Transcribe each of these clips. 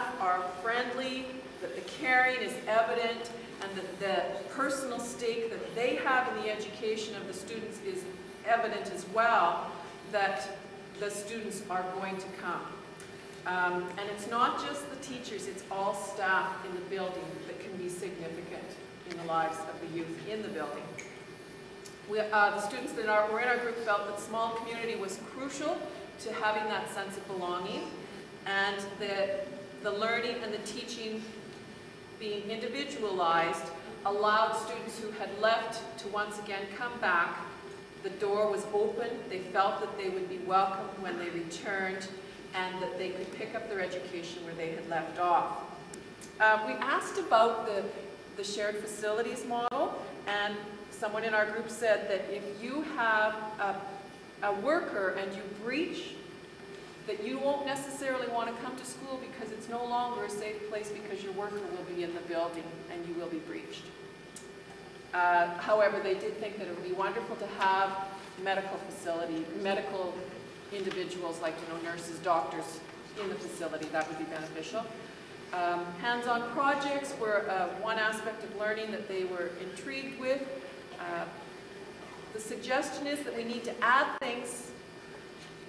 staff are friendly, that the caring is evident, and that the personal stake that they have in the education of the students is evident as well, that the students are going to come. And it's not just the teachers, it's all staff in the building that can be significant in the lives of the youth in the building. The students that were in our group felt that small community was crucial to having that sense of belonging, and the learning and the teaching being individualized allowed students who had left to once again come back. The door was open, they felt that they would be welcomed when they returned, and that they could pick up their education where they had left off. We asked about the shared facilities model, and someone in our group said that if you have a worker and you breach, that you won't necessarily want to come to school because it's no longer a safe place because your worker will be in the building and you will be breached. However, they did think that it would be wonderful to have medical individuals like, nurses, doctors in the facility. That would be beneficial. Hands-on projects were one aspect of learning that they were intrigued with. The suggestion is that we need to add things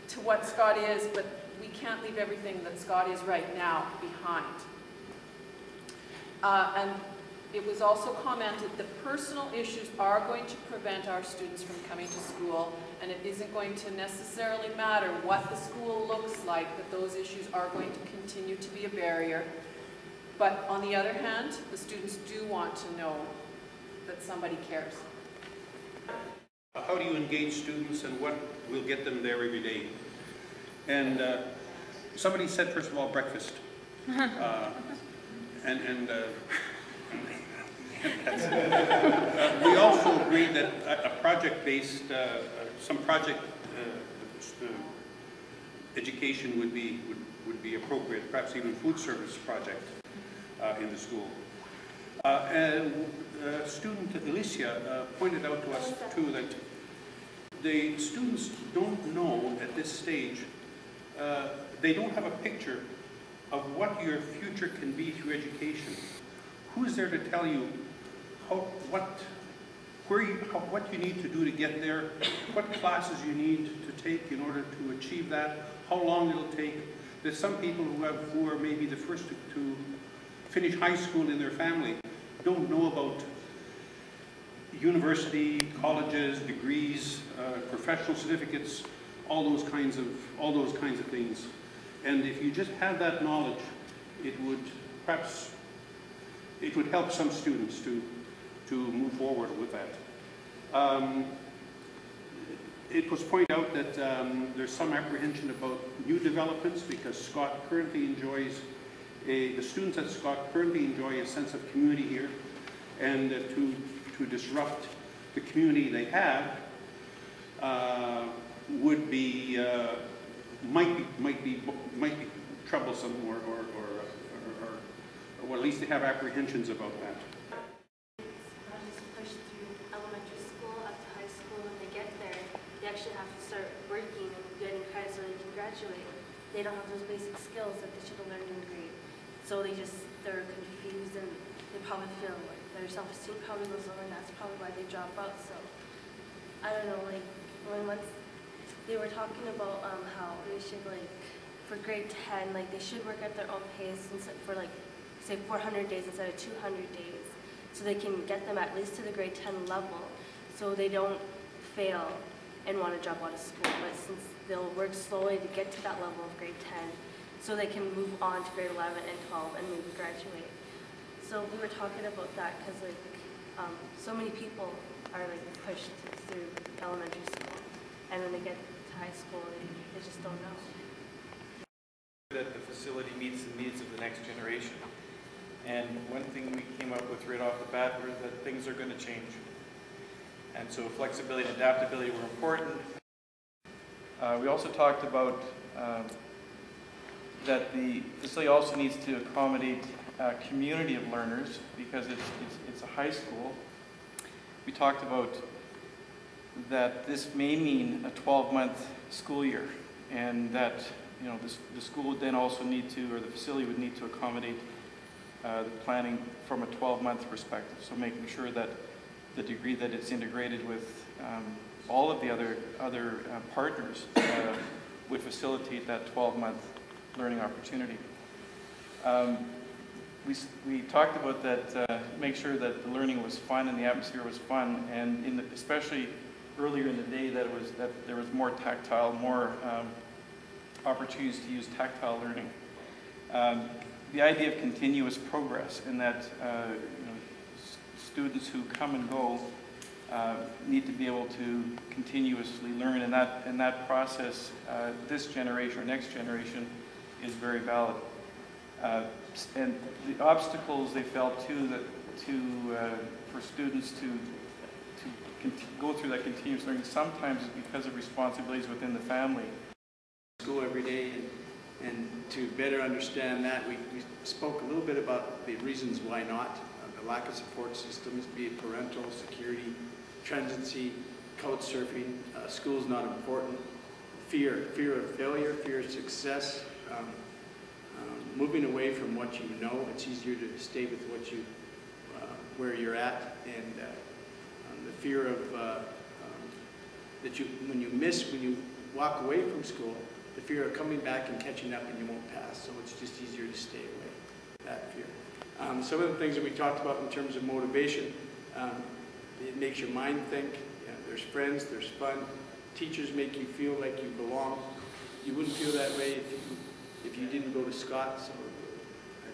to what Scott is, but we can't leave everything that Scott is right now behind. And it was also commented that personal issues are going to prevent our students from coming to school, and it isn't going to necessarily matter what the school looks like, that those issues are going to continue to be a barrier. But on the other hand, the students do want to know that somebody cares. How do you engage students and what will get them there every day? And somebody said, first of all, breakfast. We also agreed that a project-based, some project education would be appropriate, perhaps even food service project in the school. And student Alicia pointed out to us too that the students don't know at this stage, they don't have a picture of what your future can be through education. Who's there to tell you what you need to do to get there, what classes you need to take in order to achieve that, how long it'll take. There's some people who are maybe the first to finish high school in their family, don't know about university, colleges, degrees, professional certificates, all those kinds of things. And if you just had that knowledge, it would help some students to move forward with that. It was pointed out that there's some apprehension about new developments because Scott currently enjoys the students at Scott currently enjoy a sense of community here, and to disrupt the community they have would be might be troublesome or at least they have apprehensions about that. Just push through elementary school up to high school. When they get there, they actually have to start working and getting credit so they can graduate. They don't have those basic skills that they should have learned in grade. So they're confused and they probably feel like their self-esteem probably goes low, and that's probably why they drop out. So I don't know, like once they were talking about how they should for grade 10, they should work at their own pace for say 400 days instead of 200 days, so they can get them at least to the grade 10 level, so they don't fail and want to drop out of school. But since they'll work slowly to get to that level of grade 10, so they can move on to grade 11 and 12 and maybe graduate. So we were talking about that because so many people are pushed through elementary school, and when they get to high school, they just don't know. That the facility meets the needs of the next generation. And one thing we came up with right off the bat was that things are going to change. And so flexibility and adaptability were important. We also talked about that the facility also needs to accommodate a community of learners because it's a high school. We talked about that this may mean a 12-month school year, and that you know, the school would then also need to, or the facility would need to accommodate the planning from a 12-month perspective. So making sure that the degree that it's integrated with all of the other partners would facilitate that 12-month learning opportunity. We talked about that, make sure that the learning was fun and the atmosphere was fun, and especially earlier in the day that there was more tactile, more opportunities to use tactile learning. The idea of continuous progress, and that you know, students who come and go need to be able to continuously learn, and that process, this generation or next generation, is very valid. And the obstacles they felt too for students to go through that continuous learning sometimes is because of responsibilities within the family. School every day, and to better understand that, we spoke a little bit about the reasons why not. The lack of support systems, be it parental, security, transiency, couch surfing, school's not important, fear of failure, fear of success, moving away from what you know. It's easier to stay with what you, where you're at, and the fear of that when you walk away from school, the fear of coming back and catching up and you won't pass. So it's just easier to stay away, that fear. Some of the things that we talked about in terms of motivation, it makes your mind think. You know, there's friends, there's fun. Teachers make you feel like you belong. You wouldn't feel that way if you didn't go to Scott. So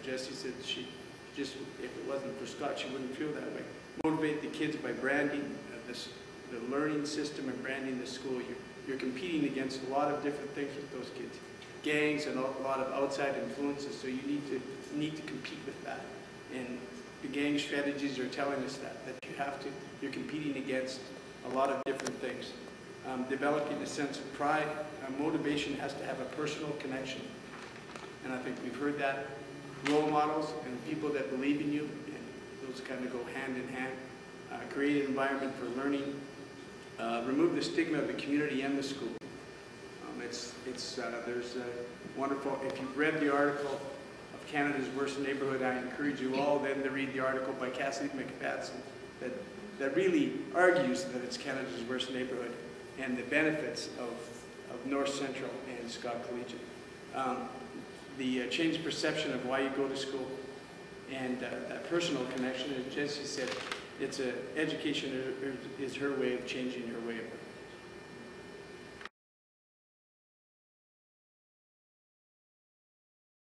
Jessie said if it wasn't for Scott, she wouldn't feel that way. Motivate the kids by branding the learning system and branding the school. You're competing against a lot of different things with those kids, gangs and a lot of outside influences. So you need to compete with that. And the gang strategies are telling us that you're competing against a lot of different things. Developing a sense of pride. Motivation has to have a personal connection. And I think we've heard that. Role models and people that believe in you, and those kind of go hand in hand. Create an environment for learning. Remove the stigma of the community and the school. There's a wonderful, if you've read the article of Canada's Worst Neighborhood, I encourage you all then to read the article by Cassidy McFadden that really argues that it's Canada's worst neighborhood and the benefits of North Central and Scott Collegiate. The changed perception of why you go to school, and that personal connection, as Jessie said, education is her way of changing her way of